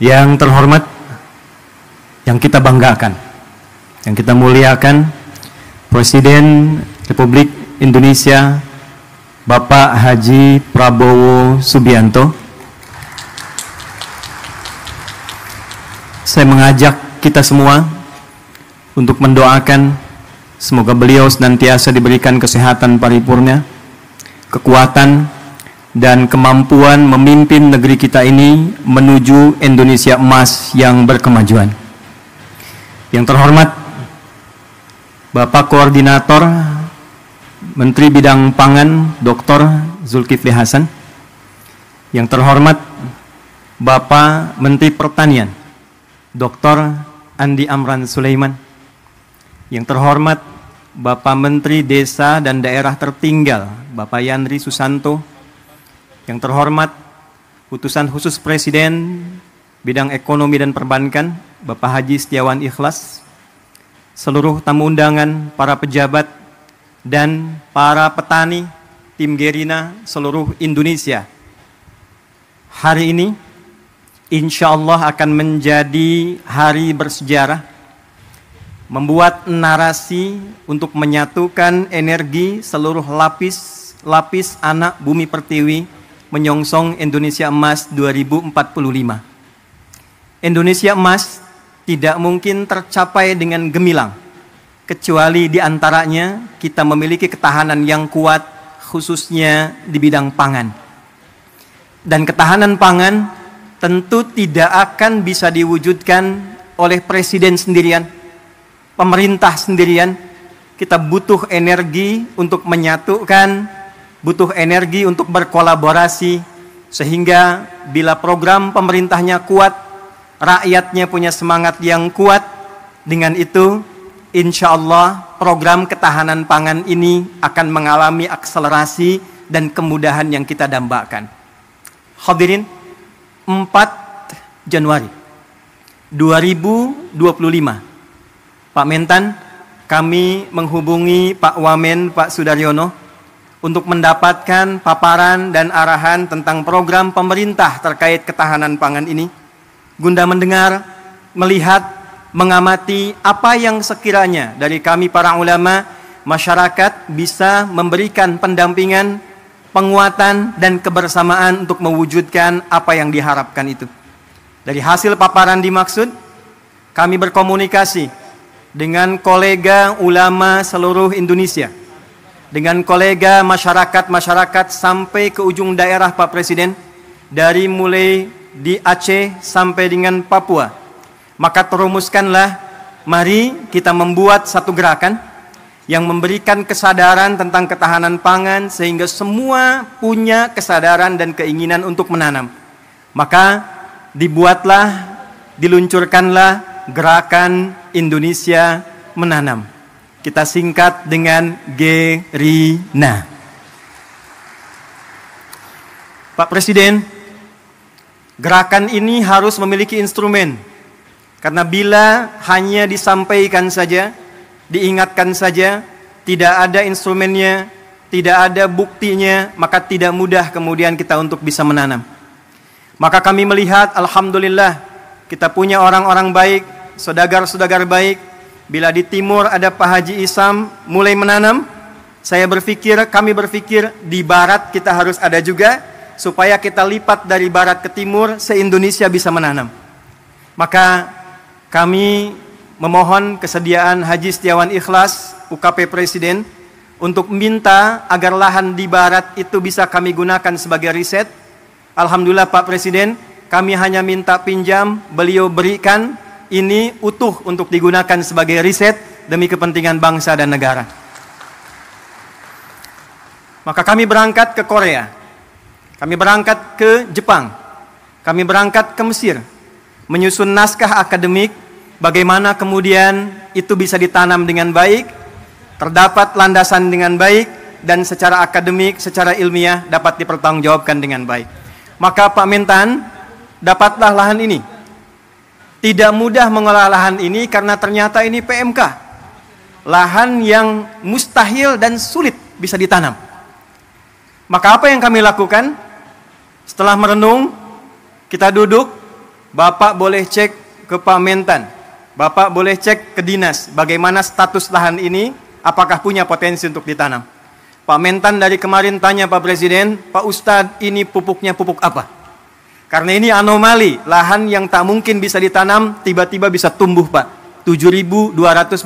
Yang terhormat, yang kita banggakan, yang kita muliakan, Presiden Republik Indonesia Bapak Haji Prabowo Subianto. Saya mengajak kita semua untuk mendoakan semoga beliau senantiasa diberikan kesehatan paripurna, kekuatan, dan kemampuan memimpin negeri kita ini menuju Indonesia emas yang berkemajuan. Yang terhormat Bapak Koordinator Menteri Bidang Pangan Dr. Zulkifli Hasan. Yang terhormat Bapak Menteri Pertanian Dr. Andi Amran Sulaiman. Yang terhormat Bapak Menteri Desa dan Daerah Tertinggal Bapak Yandri Susanto. Yang terhormat Utusan Khusus Presiden Bidang Ekonomi dan Perbankan Bapak Haji Setiawan Ikhlas, seluruh tamu undangan, para pejabat, dan para petani tim Gerina seluruh Indonesia. Hari ini insya Allah akan menjadi hari bersejarah, membuat narasi untuk menyatukan energi seluruh lapis anak bumi pertiwi menyongsong Indonesia Emas 2045. Indonesia Emas tidak mungkin tercapai dengan gemilang, kecuali diantaranya kita memiliki ketahanan yang kuat, khususnya di bidang pangan. Dan ketahanan pangan tentu tidak akan bisa diwujudkan oleh presiden sendirian, pemerintah sendirian. Kita butuh energi untuk menyatukan, butuh energi untuk berkolaborasi, sehingga bila program pemerintahnya kuat, rakyatnya punya semangat yang kuat, dengan itu insya Allah program ketahanan pangan ini akan mengalami akselerasi dan kemudahan yang kita dambakan. Hadirin, 4 Januari 2025, Pak Mentan, kami menghubungi Pak Wamen, Pak Sudaryono, untuk mendapatkan paparan dan arahan tentang program pemerintah terkait ketahanan pangan ini, guna mendengar, melihat, mengamati apa yang sekiranya dari kami para ulama, masyarakat bisa memberikan pendampingan, penguatan, dan kebersamaan untuk mewujudkan apa yang diharapkan itu. Dari hasil paparan dimaksud, kami berkomunikasi dengan kolega ulama seluruh Indonesia, dengan kolega masyarakat sampai ke ujung daerah Pak Presiden, dari mulai di Aceh sampai dengan Papua. Maka terumuskanlah, mari kita membuat satu gerakan yang memberikan kesadaran tentang ketahanan pangan, sehingga semua punya kesadaran dan keinginan untuk menanam. Maka dibuatlah, diluncurkanlah gerakan Indonesia Menanam. Kita singkat dengan Gerina. Pak Presiden, gerakan ini harus memiliki instrumen. Karena bila hanya disampaikan saja, diingatkan saja, tidak ada instrumennya, tidak ada buktinya, maka tidak mudah kemudian kita untuk bisa menanam. Maka kami melihat, alhamdulillah, kita punya orang-orang baik, saudagar-saudagar baik. Bila di timur ada Pak Haji Isam mulai menanam, kami berpikir di barat kita harus ada juga, supaya kita lipat dari barat ke timur, se-Indonesia bisa menanam. Maka kami memohon kesediaan Haji Setiawan Ikhlas, UKP Presiden, untuk minta agar lahan di barat itu bisa kami gunakan sebagai riset. Alhamdulillah Pak Presiden, kami hanya minta pinjam, beliau berikan. Ini utuh untuk digunakan sebagai riset demi kepentingan bangsa dan negara. Maka kami berangkat ke Korea, kami berangkat ke Jepang, kami berangkat ke Mesir, menyusun naskah akademik, bagaimana kemudian itu bisa ditanam dengan baik, terdapat landasan dengan baik, dan secara akademik, secara ilmiah dapat dipertanggungjawabkan dengan baik. Maka Pak Mentan, dapatlah lahan ini. Tidak mudah mengolah lahan ini karena ternyata ini PMK. Lahan yang mustahil dan sulit bisa ditanam. Maka apa yang kami lakukan? Setelah merenung, kita duduk, Bapak boleh cek ke Pak Mentan, Bapak boleh cek ke dinas bagaimana status lahan ini, apakah punya potensi untuk ditanam. Pak Mentan dari kemarin tanya Pak Presiden, Pak Ustadz ini pupuknya pupuk apa? Karena ini anomali, lahan yang tak mungkin bisa ditanam tiba-tiba bisa tumbuh Pak, 7.200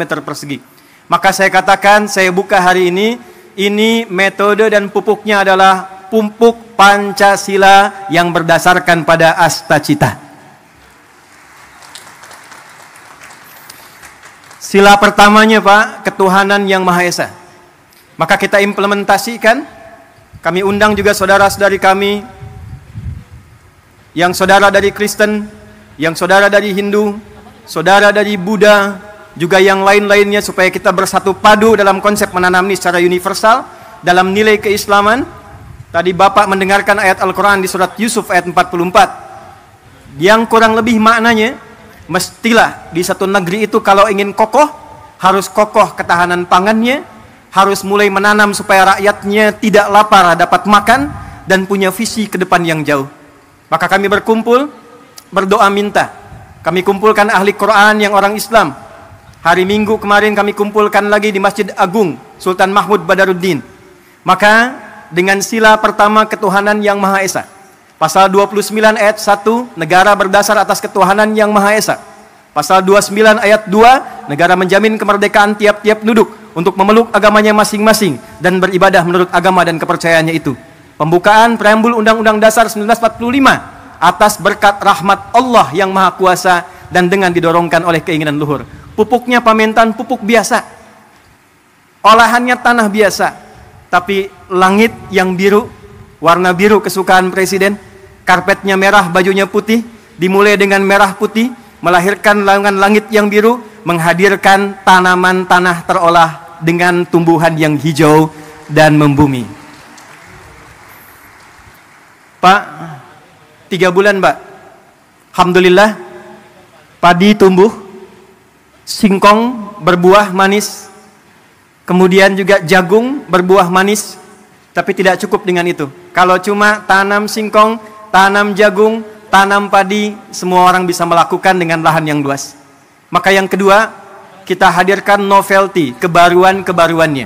meter persegi. Maka saya katakan, saya buka hari ini metode dan pupuknya adalah pupuk Pancasila yang berdasarkan pada Astacita. Sila pertamanya Pak, ketuhanan yang Maha Esa. Maka kita implementasikan, kami undang juga saudara-saudari kami, yang saudara dari Kristen, yang saudara dari Hindu, saudara dari Buddha, juga yang lain-lainnya, supaya kita bersatu padu dalam konsep menanam ini secara universal, dalam nilai keislaman. Tadi Bapak mendengarkan ayat Al-Quran di surat Yusuf ayat 44, yang kurang lebih maknanya, mestilah di satu negeri itu kalau ingin kokoh, harus kokoh ketahanan pangannya, harus mulai menanam supaya rakyatnya tidak lapar, dapat makan, dan punya visi ke depan yang jauh. Maka kami berkumpul, berdoa minta. Kami kumpulkan ahli Quran yang orang Islam. Hari Minggu kemarin kami kumpulkan lagi di Masjid Agung Sultan Mahmud Badaruddin. Maka dengan sila pertama ketuhanan yang Maha Esa, Pasal 29 ayat 1, negara berdasar atas ketuhanan yang Maha Esa. Pasal 29 ayat 2, negara menjamin kemerdekaan tiap-tiap penduduk untuk memeluk agamanya masing-masing dan beribadah menurut agama dan kepercayaannya itu. Pembukaan preambul Undang-Undang Dasar 1945 atas berkat rahmat Allah yang Maha Kuasa dan dengan didorongkan oleh keinginan luhur. Pupuknya Pak Mentan pupuk biasa, olahannya tanah biasa, tapi langit yang biru, warna biru kesukaan Presiden, karpetnya merah, bajunya putih, dimulai dengan merah putih, melahirkan langit yang biru, menghadirkan tanaman tanah terolah dengan tumbuhan yang hijau dan membumi. Pak, 3 bulan Pak, alhamdulillah, padi tumbuh, singkong berbuah manis, kemudian juga jagung berbuah manis. Tapi tidak cukup dengan itu. Kalau cuma tanam singkong, tanam jagung, tanam padi, semua orang bisa melakukan dengan lahan yang luas. Maka yang kedua, kita hadirkan novelty, kebaruan-kebaruannya,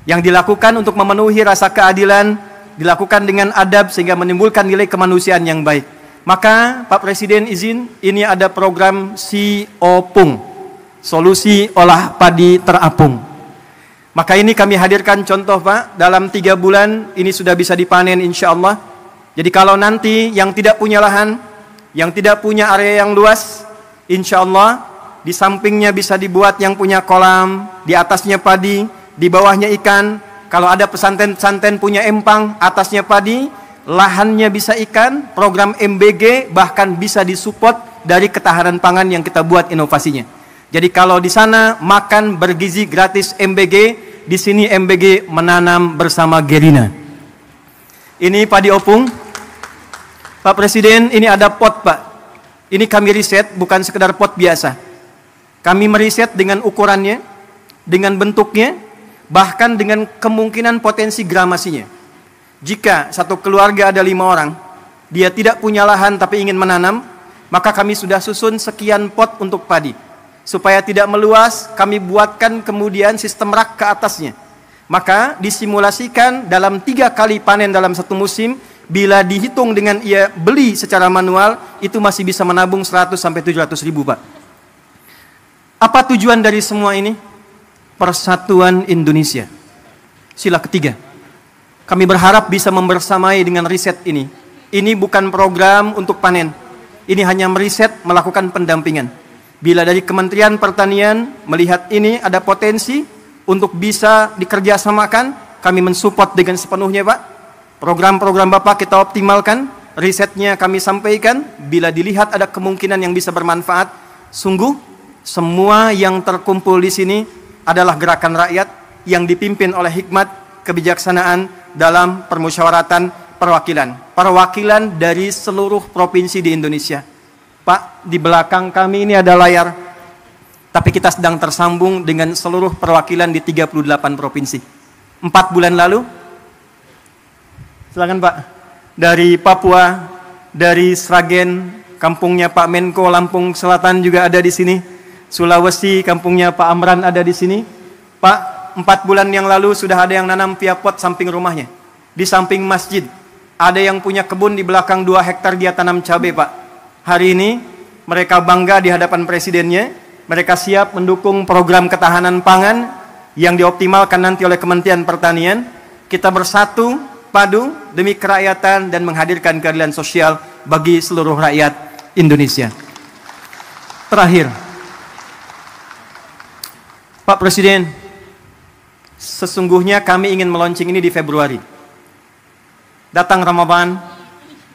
yang dilakukan untuk memenuhi rasa keadilan, dilakukan dengan adab sehingga menimbulkan nilai kemanusiaan yang baik. Maka Pak Presiden izin, ini ada program Si Opung, solusi olah padi terapung. Maka ini kami hadirkan contoh Pak, dalam 3 bulan ini sudah bisa dipanen insya Allah. Jadi kalau nanti yang tidak punya lahan, yang tidak punya area yang luas, insya Allah di sampingnya bisa dibuat yang punya kolam, di atasnya padi, di bawahnya ikan. Kalau ada pesantren-pesantren punya empang, atasnya padi, lahannya bisa ikan, program MBG bahkan bisa disupport dari ketahanan pangan yang kita buat inovasinya. Jadi kalau di sana makan bergizi gratis MBG, di sini MBG menanam bersama Gerina. Ini padi opung. Pak Presiden, ini ada pot Pak. Ini kami riset, bukan sekedar pot biasa. Kami meriset dengan ukurannya, dengan bentuknya, bahkan dengan kemungkinan potensi gramasinya. Jika satu keluarga ada 5 orang, dia tidak punya lahan tapi ingin menanam, maka kami sudah susun sekian pot untuk padi. Supaya tidak meluas, kami buatkan kemudian sistem rak ke atasnya. Maka disimulasikan dalam 3 kali panen dalam satu musim, bila dihitung dengan ia beli secara manual, itu masih bisa menabung 100 sampai 700 ribu Pak. Apa tujuan dari semua ini? Persatuan Indonesia. Sila ketiga. Kami berharap bisa membersamai dengan riset ini. Ini bukan program untuk panen. Ini hanya meriset, melakukan pendampingan. Bila dari Kementerian Pertanian melihat ini ada potensi untuk bisa dikerjasamakan, kami mensupport dengan sepenuhnya Pak. Program-program Bapak kita optimalkan, risetnya kami sampaikan. Bila dilihat ada kemungkinan yang bisa bermanfaat, sungguh semua yang terkumpul di sini adalah gerakan rakyat yang dipimpin oleh hikmat kebijaksanaan dalam permusyawaratan perwakilan. Perwakilan dari seluruh provinsi di Indonesia. Pak, di belakang kami ini ada layar, tapi kita sedang tersambung dengan seluruh perwakilan di 38 provinsi. 4 bulan lalu, silakan Pak, dari Papua, dari Sragen, kampungnya Pak Menko Lampung Selatan juga ada di sini. Sulawesi, kampungnya Pak Amran ada di sini. Pak, 4 bulan yang lalu sudah ada yang nanam piapot samping rumahnya. Di samping masjid. Ada yang punya kebun di belakang 2 hektar dia tanam cabai, Pak. Hari ini mereka bangga di hadapan presidennya. Mereka siap mendukung program ketahanan pangan yang dioptimalkan nanti oleh Kementerian Pertanian. Kita bersatu padu demi kerakyatan dan menghadirkan keadilan sosial bagi seluruh rakyat Indonesia. Terakhir, Pak Presiden, sesungguhnya kami ingin meluncing ini di Februari. Datang Ramadan,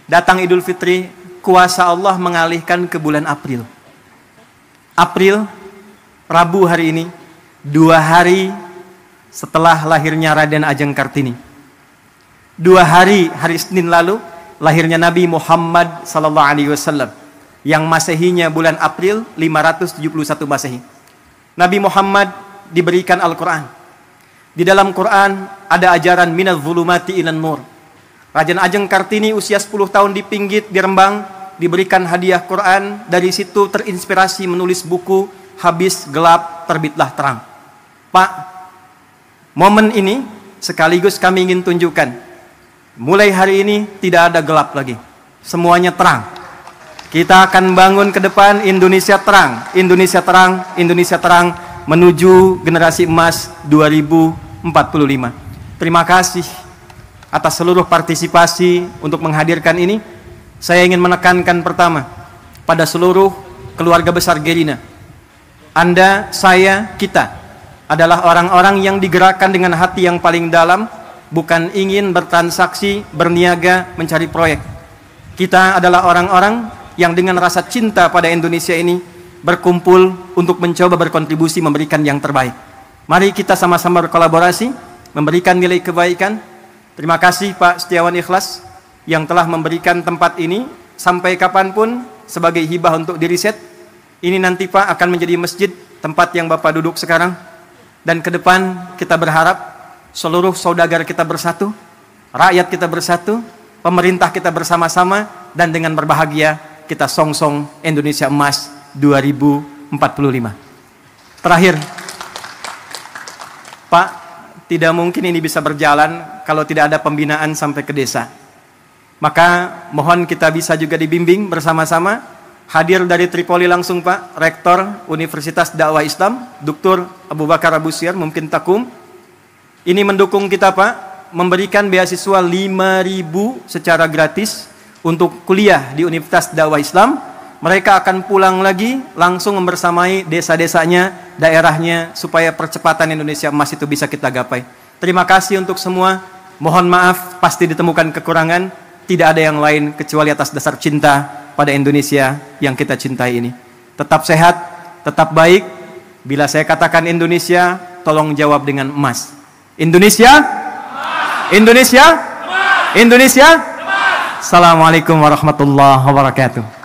datang Idul Fitri, kuasa Allah mengalihkan ke bulan April. April, Rabu hari ini, 2 hari setelah lahirnya Raden Ajeng Kartini. 2 hari, hari Senin lalu, lahirnya Nabi Muhammad SAW, yang Masehinya bulan April 571 Masehi. Nabi Muhammad diberikan Al-Quran. Di dalam Quran ada ajaran minadz zulumati ilan nur. Raden Ajeng Kartini usia 10 tahun di Pinggit, di Rembang, diberikan hadiah Quran. Dari situ terinspirasi menulis buku Habis Gelap Terbitlah Terang. Pak, momen ini sekaligus kami ingin tunjukkan, mulai hari ini tidak ada gelap lagi, semuanya terang. Kita akan bangun ke depan Indonesia terang, Indonesia terang, Indonesia terang, menuju generasi emas 2045. Terima kasih atas seluruh partisipasi untuk menghadirkan ini. Saya ingin menekankan pertama pada seluruh keluarga besar Gerina. Anda, saya, kita adalah orang-orang yang digerakkan dengan hati yang paling dalam, bukan ingin bertransaksi, berniaga, mencari proyek. Kita adalah orang-orang yang dengan rasa cinta pada Indonesia ini berkumpul untuk mencoba berkontribusi memberikan yang terbaik. Mari kita sama-sama berkolaborasi, memberikan nilai kebaikan. Terima kasih Pak Setiawan Ikhlas yang telah memberikan tempat ini sampai kapanpun sebagai hibah untuk diriset. Ini nanti Pak akan menjadi masjid, tempat yang Bapak duduk sekarang. Dan ke depan kita berharap seluruh saudagar kita bersatu, rakyat kita bersatu, pemerintah kita bersama-sama, dan dengan berbahagia kita songsong Indonesia Emas 2045. Terakhir, Pak, tidak mungkin ini bisa berjalan kalau tidak ada pembinaan sampai ke desa. Maka mohon kita bisa juga dibimbing bersama-sama. Hadir dari Tripoli langsung Pak, Rektor Universitas Dakwah Islam, Dr. Abu Bakar Abu Syar, mungkin Takum. Ini mendukung kita Pak, memberikan beasiswa 5.000 secara gratis untuk kuliah di Universitas Dakwah Islam. Mereka akan pulang lagi langsung membersamai desa-desanya, daerahnya, supaya percepatan Indonesia Emas itu bisa kita gapai. Terima kasih untuk semua. Mohon maaf, pasti ditemukan kekurangan. Tidak ada yang lain kecuali atas dasar cinta pada Indonesia yang kita cintai ini. Tetap sehat, tetap baik. Bila saya katakan Indonesia, tolong jawab dengan emas. Indonesia? Emas. Indonesia? Emas. Indonesia? Emas. Assalamualaikum warahmatullahi wabarakatuh.